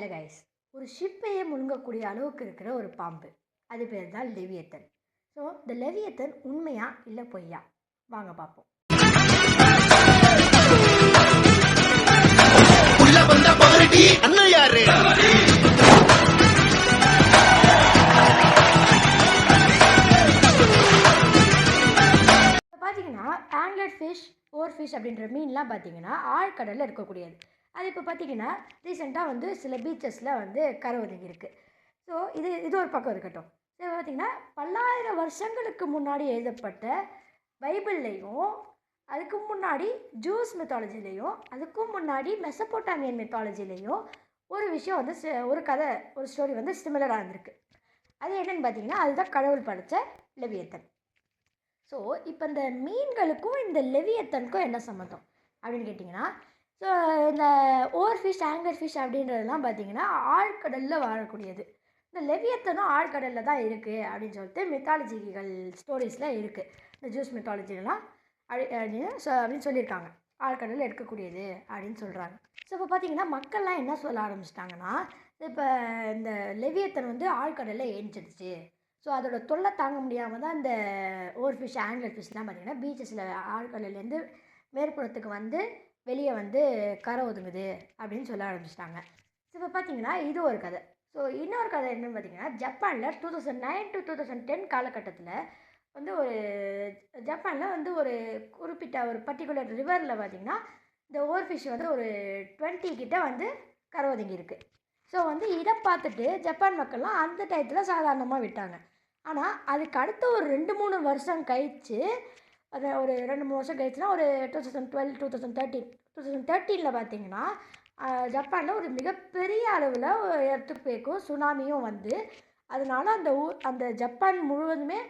இல்லை கைஸ், ஒரு ஷிப்பையே முழுங்கக்கூடிய அளவுக்கு இருக்கிற ஒரு பாம்பு, அது பேர் தான் லெவியத்தன். ஸோ இந்த லெவியத்தன் உண்மையா இல்லை பொய்யா, வாங்க பார்ப்போம். பார்த்தீங்கன்னா ஆங்கிலர் ஃபிஷ், ஓர் ஃபிஷ் அப்படின்ற மீன்லாம் பார்த்தீங்கன்னா ஆழ்கடலில் இருக்கக்கூடியது. அது இப்போ பார்த்தீங்கன்னா ரீசெண்டாக வந்து சில பீச்சஸில் வந்து கரை ஒதுங்கி இருக்குது. ஸோ இது ஒரு பக்கம் இருக்கட்டும். ஸோ பார்த்திங்கன்னா பல்லாயிரம் வருஷங்களுக்கு முன்னாடி எழுதப்பட்ட பைபிள்லேயும், அதுக்கு முன்னாடி ஜூஸ் மெத்தாலஜிலையும், அதுக்கும் முன்னாடி மெசபோட்டாமியன் மெத்தாலஜிலையும் ஒரு விஷயம் வந்து ஒரு கதை, ஒரு ஸ்டோரி வந்து சிமிலராக இருந்திருக்கு. அது என்னென்னு பார்த்தீங்கன்னா அதுதான் கடவுள் படைத்த லெவியத்தன். ஸோ இப்போ இந்த மீன்களுக்கும் இந்த லெவியத்தனுக்கும் என்ன சம்மந்தம் அப்படின்னு கேட்டிங்கன்னா, ஸோ இந்த ஓவர் ஃபிஷ், ஆங்கர் ஃபிஷ் அப்படின்றதுலாம் பார்த்திங்கன்னா ஆழ்கடலில் வாழக்கூடியது. இந்த லெவியத்தனும் ஆழ்கடலில் தான் இருக்குது அப்படின்னு சொல்லிட்டு மித்தாலஜிக்கல் ஸ்டோரிஸில் இருக்குது. இந்த ஜூஸ் மித்தாலஜிலாம் அப்படின்னு சொல்லியிருக்காங்க. ஆழ்கடலில் இருக்கக்கூடியது அப்படின்னு சொல்கிறாங்க. ஸோ இப்போ பார்த்திங்கன்னா மக்கள்லாம் என்ன சொல்ல ஆரம்பிச்சிட்டாங்கன்னா, இப்போ இந்த லெவியத்தன் வந்து ஆழ்கடலில் ஏஞ்சிடுச்சு. ஸோ அதோட தொல்லை தாங்க முடியாமல் தான் இந்த ஓவர் ஃபிஷ், ஆங்கிலர் ஃபிஷ்லாம் பார்த்திங்கன்னா பீச்சஸில் ஆழ்கடல்லேருந்து மேற்புறத்துக்கு வந்து வெளியே வந்து கரை ஒதுங்குது அப்படின்னு சொல்ல ஆரம்பிச்சிட்டாங்க. ஸோ இப்போ பார்த்திங்கன்னா இது ஒரு கதை. ஸோ இன்னொரு கதை என்னென்னு பார்த்திங்கன்னா, ஜப்பானில் 2009 to 2010 காலகட்டத்தில் வந்து ஜப்பானில் வந்து ஒரு குறிப்பிட்ட ஒரு பர்டிகுலர் ரிவரில் பார்த்திங்கன்னா இந்த ஓவர் ஃபிஷ் வந்து ஒரு 20 கிட்ட வந்து கரை ஒதுங்கியிருக்கு. ஸோ வந்து இதை பார்த்துட்டு ஜப்பான் மக்கள்லாம் அந்த டயத்தில் சாதாரணமாக விட்டாங்க. ஆனால் அதுக்கு அடுத்த ஒரு 2-3 வருஷம் கழித்து, அது ஒரு 2-3 வருஷம் கழிச்சுனா ஒரு 2012, 2013 பார்த்திங்கன்னா ஜப்பானில் ஒரு மிகப்பெரிய அளவில் எர்த்குவேக்கும் சுனாமியும் வந்து, அதனால் அந்த ஜப்பான் முழுவதுமே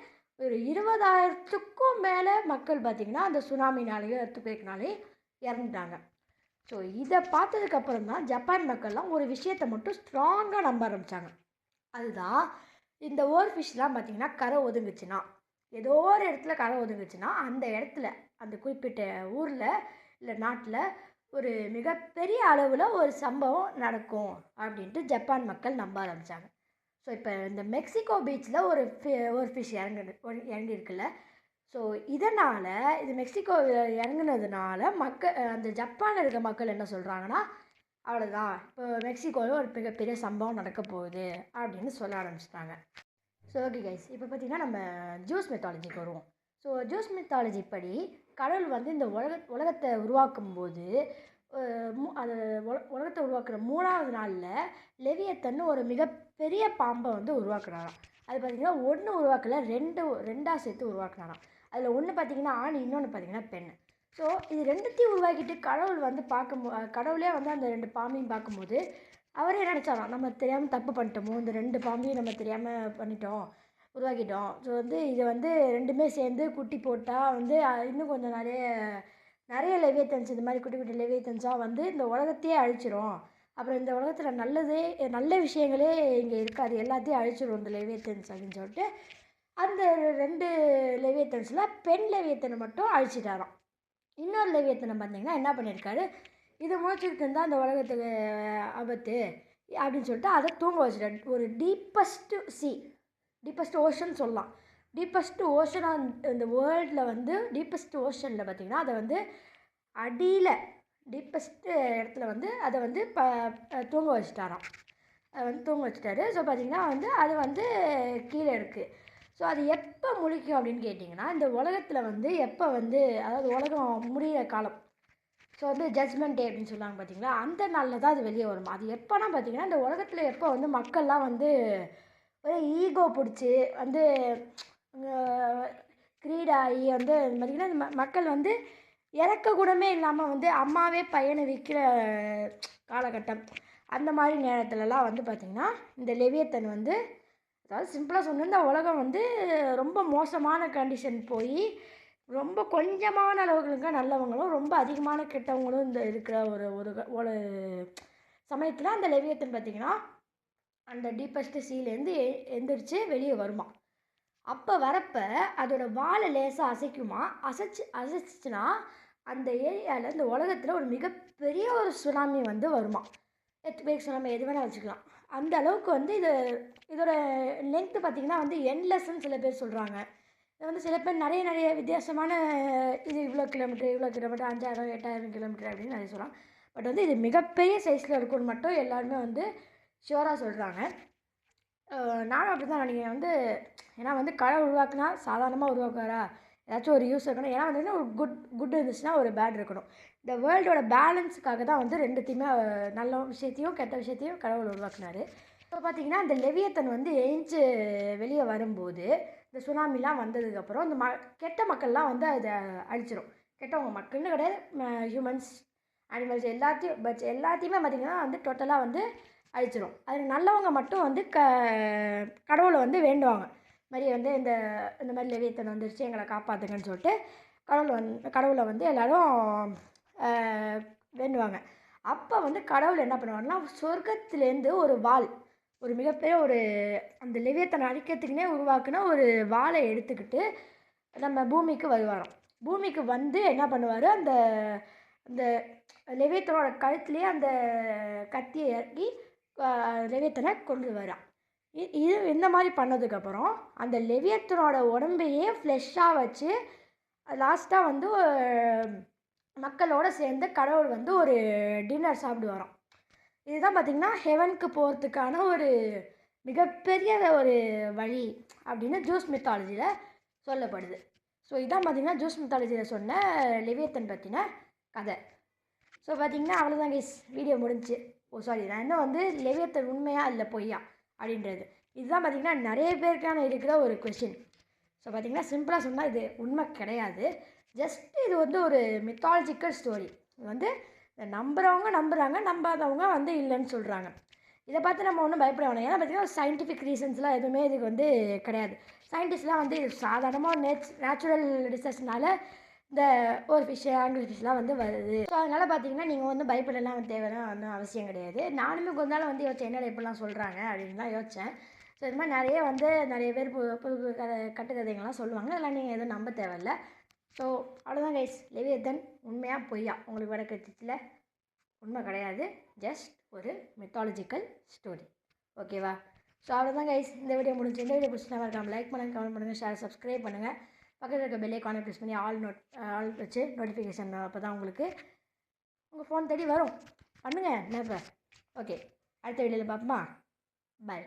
ஒரு 20,000க்கும் மேலே மக்கள் பார்த்திங்கன்னா அந்த சுனாமினாலேயும் எர்த்குவேக்னாலேயும் இறந்துட்டாங்க. ஸோ இதை பார்த்ததுக்கப்புறம் தான் ஜப்பான் மக்கள்லாம் ஒரு விஷயத்தை மட்டும் ஸ்ட்ராங்காக நம்ப ஆரம்பித்தாங்க. அதுதான் இந்த ஓவர் ஃபிஷ்லாம் பார்த்திங்கன்னா கரை ஒதுங்குச்சுன்னா, ஏதோ ஒரு இடத்துல கரை ஒதுங்குச்சுன்னா அந்த இடத்துல, அந்த குறிப்பிட்ட ஊரில் இல்லை நாட்டில் ஒரு மிகப்பெரிய அளவில் ஒரு சம்பவம் நடக்கும் அப்படின்ட்டு ஜப்பான் மக்கள் நம்ப ஆரம்பித்தாங்க. ஸோ இப்போ இந்த மெக்சிகோ பீச்சில் ஒரு ஃபிஷ் இறங்கியிருக்குல்ல. ஸோ இதனால் இது மெக்சிகோவில் இறங்குனதுனால அந்த ஜப்பானில் இருக்க மக்கள் என்ன சொல்கிறாங்கன்னா, அவ்வளோதான், இப்போ மெக்சிகோவில் ஒரு மிகப்பெரிய சம்பவம் நடக்க போகுது அப்படின்னு சொல்ல ஆரம்பிச்சிட்டாங்க. ஸோ ஓகே கைஸ், இப்போ பார்த்திங்கன்னா நம்ம ஜூஸ் மெத்தாலஜிக்கு வருவோம். ஸோ ஜூஸ் மெத்தாலஜி படி கடவுள் வந்து இந்த உலகத்தை உருவாக்கும் போது, அது உலகத்தை உருவாக்குற 3ஆவது நாளில் லெவியத்தன் ஒரு மிகப்பெரிய பாம்பை வந்து உருவாக்குனாராம். அது பார்த்திங்கன்னா ஒன்று உருவாக்கலை, ரெண்டாக சேர்த்து உருவாக்குனாராம். அதில் ஒன்று பார்த்திங்கன்னா ஆண், இன்னொன்று பார்த்திங்கன்னா பெண். ஸோ இது ரெண்டுத்தையும் உருவாக்கிட்டு கடவுள் வந்து கடவுளே வந்து அந்த 2 பாம்பையும் பார்க்கும்போது அவரே நினச்சாராம், நம்ம தெரியாமல் தப்பு பண்ணிட்டோமோ, இந்த 2 பாம்பையும் நம்ம தெரியாமல் உருவாக்கிட்டோம். ஸோ வந்து இதை வந்து 2மே சேர்ந்து குட்டி போட்டால் வந்து இன்னும் கொஞ்சம் நிறைய லெவியத்தன்ஸ், இந்த மாதிரி குட்டி குட்டி லெவியத்தன்ஸாக வந்து இந்த உலகத்தையே அழிச்சிரும். அப்புறம் இந்த உலகத்தில் நல்ல விஷயங்களே இங்கே இருக்காது, எல்லாத்தையும் அழிச்சிரும் இந்த லெவியத்தன்ஸ் அப்படின்னு சொல்லிட்டு அந்த 2 லெவியத்தன்ஸில் பெண் லெவியத்தனை மட்டும் அழிச்சிட்டாராம். இன்னொரு லெவியத்தனை பார்த்திங்கன்னா என்ன பண்ணியிருக்காரு, இது முளைச்சிட்டு இருந்தால் அந்த உலகத்துக்கு ஆபத்து அப்படின்னு சொல்லிட்டு அதை தூங்க வச்சுட்டாரு. ஒரு டீப்பஸ்ட் ஓஷன் சொல்லலாம். டீப்பஸ்ட் ஓஷனாக இந்த வேர்ல்டில் வந்து டீப்பஸ்ட் ஓஷனில் பார்த்திங்கன்னா அதை வந்து அடியில் டீப்பஸ்ட்டு இடத்துல வந்து அதை வந்து தூங்க வச்சுட்டாராம். அதை வந்து தூங்க வச்சுட்டாரு. ஸோ பார்த்திங்கன்னா வந்து அது வந்து கீழே இருக்குது. ஸோ அது எப்போ முழிக்கும் அப்படின்னு கேட்டிங்கன்னா, இந்த உலகத்தில் வந்து எப்போ வந்து, அதாவது உலகம் முடிகிற காலம், ஸோ வந்து ஜட்ஜ்மெண்ட் டே அப்படின்னு சொல்லுவாங்க பார்த்திங்களா, அந்த நாளில் தான் அது வெளியே வரும். அது எப்போனா பார்த்திங்கன்னா இந்த உலகத்தில் எப்போ வந்து மக்கள்லாம் வந்து ஒரு ஈகோ பிடிச்சி வந்து க்ரீடாகி வந்து பார்த்திங்கன்னா இந்த மக்கள் வந்து இறக்க கூடமே இல்லாமல் வந்து அம்மாவே பையனை விற்கிற காலகட்டம், அந்த மாதிரி நேரத்துலலாம் வந்து பார்த்திங்கன்னா இந்த லெவியத்தன் வந்து, அதாவது சிம்பிளாக சொன்னால் உலகம் வந்து ரொம்ப மோசமான கண்டிஷன் போய் ரொம்ப கொஞ்சமான அளவுகளுக்கு நல்லவங்களும் ரொம்ப அதிகமான கெட்டவங்களும் இந்த இருக்கிற ஒரு சமயத்தில் அந்த லெவியத்தன் பார்த்திங்கன்னா அந்த டீப்பஸ்ட்டு சீலேருந்து எந்திரிச்சு வெளியே வருமா. அப்போ வரப்போ அதோட வாழை லேசாக அசைக்குமா. அசைச்சிச்சுன்னா அந்த ஏரியாவில் இந்த உலகத்தில் ஒரு மிகப்பெரிய ஒரு சுனாமி வந்து வருமா. எர்த் குவேக்ஸ் நம்ம எது வேணால் வச்சுக்கலாம். அந்த அளவுக்கு வந்து இதோட லென்த்து பார்த்திங்கன்னா வந்து எண்ட்லெஸ்ன்னு சில பேர் சொல்கிறாங்க. இது வந்து சில பேர் நிறைய வித்தியாசமான இது இவ்வளோ கிலோமீட்டர் 5000 8000 கிலோமீட்டர் அப்படின்னு நிறைய சொல்கிறாங்க. பட் வந்து இது மிகப்பெரிய சைஸில் இருக்கும்னு மட்டும் எல்லாருமே வந்து ஷுவராக சொல்கிறாங்க. நானும் அப்படி தான் நினைக்கிறேன். வந்து ஏன்னா வந்து கடவுள் உருவாக்குனா சாதாரணமாக உருவாக்குவாரா? ஏதாச்சும் ஒரு யூஸ் இருக்கணும். ஏன்னா வந்து ஒரு குட் இருந்துச்சுன்னா ஒரு பேட் இருக்கணும். இந்த வேர்ல்டோட பேலன்ஸுக்காக தான் வந்து ரெண்டுத்தையுமே நல்ல விஷயத்தையும் கெட்ட விஷயத்தையும் கடவுள் உருவாக்குனார். இப்போ பார்த்தீங்கன்னா இந்த லெவியத்தன் வந்து எழிஞ்சு வெளியே வரும்போது இந்த சுனாமிலாம் வந்ததுக்கப்புறம் இந்த கெட்ட மக்கள்லாம் வந்து அதை அழிச்சிடும். கெட்டவங்க மக்கள்னு கிடையாது, ஹியூமன்ஸ் அனிமல்ஸ் எல்லாத்தையுமே பார்த்திங்கன்னா வந்து டோட்டலாக வந்து அழிச்சிடும். அதில் நல்லவங்க மட்டும் வந்து கடவுளை வந்து வேண்டுவாங்க. மாதிரி வந்து இந்த மாதிரி லெவியத்தன் வந்துருச்சு எங்களை காப்பாற்றுங்கன்னு சொல்லிட்டு கடவுளை வந்து எல்லோரும் வேண்டுவாங்க. அப்போ வந்து கடவுள் என்ன பண்ணுவாருன்னா சொர்க்கத்துலேருந்து ஒரு வாள், ஒரு மிகப்பெரிய அந்த லெவியத்தனை அழிக்கிறதுக்குனே உருவாக்குன ஒரு வாளை எடுத்துக்கிட்டு நம்ம பூமிக்கு வருவாராம். பூமிக்கு வந்து என்ன பண்ணுவார், அந்த அந்த லெவியத்தனோட கழுத்துலேயே அந்த கத்தியை இறக்கி லெவியத்தனை கொண்டு வரான். இது இந்த மாதிரி பண்ணதுக்கப்புறம் அந்த லெவியத்தனோட உடம்பையே ஃப்ளெஷ்ஷாக வச்சு லாஸ்ட்டாக வந்து மக்களோடு சேர்ந்து கடவுள் வந்து ஒரு டின்னர் சாப்பிடுவாராம். இதுதான் பார்த்திங்கன்னா ஹெவனுக்கு போகிறதுக்கான ஒரு மிகப்பெரிய ஒரு வழி அப்படின்னு ஜூஸ் மித்தாலஜியில் சொல்லப்படுது. ஸோ இதான் பார்த்திங்கன்னா ஜூஸ் மித்தாலஜியில் சொன்ன லெவியத்தன் பற்றின கதை. ஸோ பார்த்திங்கன்னா அவ்வளோதான் கைஸ், வீடியோ முடிஞ்சு. நான் இன்னும் வந்து லெவியத்தன் உண்மையா இல்லை பொய்யா அப்படின்றது இதுதான் பார்த்திங்கன்னா நிறைய பேருக்கான இருக்கிற ஒரு கொஷின். ஸோ பார்த்திங்கன்னா சிம்பிளாக சொன்னால் இது உண்மை கிடையாது. ஜஸ்ட் இது வந்து ஒரு மித்தாலஜிக்கல் ஸ்டோரி. இது வந்து நம்புகிறவங்க நம்புகிறாங்க, நம்பாதவங்க வந்து இல்லைன்னு சொல்கிறாங்க. இதை பார்த்து நம்ம ஒன்றும் பயப்பட வேணாம். ஏன்னா பார்த்திங்கன்னா சயின்டிஃபிக் ரீசன்ஸ்லாம் எதுவுமே இதுக்கு வந்து கிடையாது. சயின்டிஸ்ட்லாம் வந்து சாதாரணமாக நேச்சுரல் ரிசர்ச்னால இந்த ஒரு ஃபிஷ்ஷு ஆங்கிள் ஃபிஷ்லாம் வந்து வருது. ஸோ அதனால் பார்த்தீங்கன்னா நீங்கள் வந்து பயப்படலாம் தேவையான ஒன்றும் அவசியம் கிடையாது. நானுமே கொஞ்ச நாள் வந்து யோசிச்சேன், என்னடா இப்படிலாம் சொல்கிறாங்க அப்படின்னு தான் யோசித்தேன். ஸோ இது மாதிரி நிறைய பேர் புது புது கட்டுக்கதைகள்லாம் சொல்லுவாங்க. அதெல்லாம் நீங்கள் எதுவும் நம்ப தேவையில்லை. ஸோ அவ்வளோதான் கைஸ், லெவியத்தன் உண்மையாக பொய்யா உங்களுக்கு வர கட்சியில் உண்மை கிடையாது. ஜஸ்ட் ஒரு மித்தாலஜிக்கல் ஸ்டோரி. ஓகேவா? ஸோ அவ்வளோதான் கைஸ், இந்த வீடியோ முடிஞ்சு. இந்த வீடியோ பிடிச்சினா இருக்காமல் லைக் பண்ணுங்கள், கமெண்ட் பண்ணுங்கள், ஷேர் சப்ஸ்கிரைப் பண்ணுங்கள். பக்கத்தில் இருக்க பெல் ஐகானை ப்ரெஸ் பண்ணி ஆல் வச்சு நோட்டிஃபிகேஷன் அப்போ தான் உங்களுக்கு உங்கள் ஃபோன் தேடி வரும். பண்ணுங்கள் என்ன இப்போ. ஓகே, அடுத்த வீடியோவில் பார்ப்போமா? பாய்.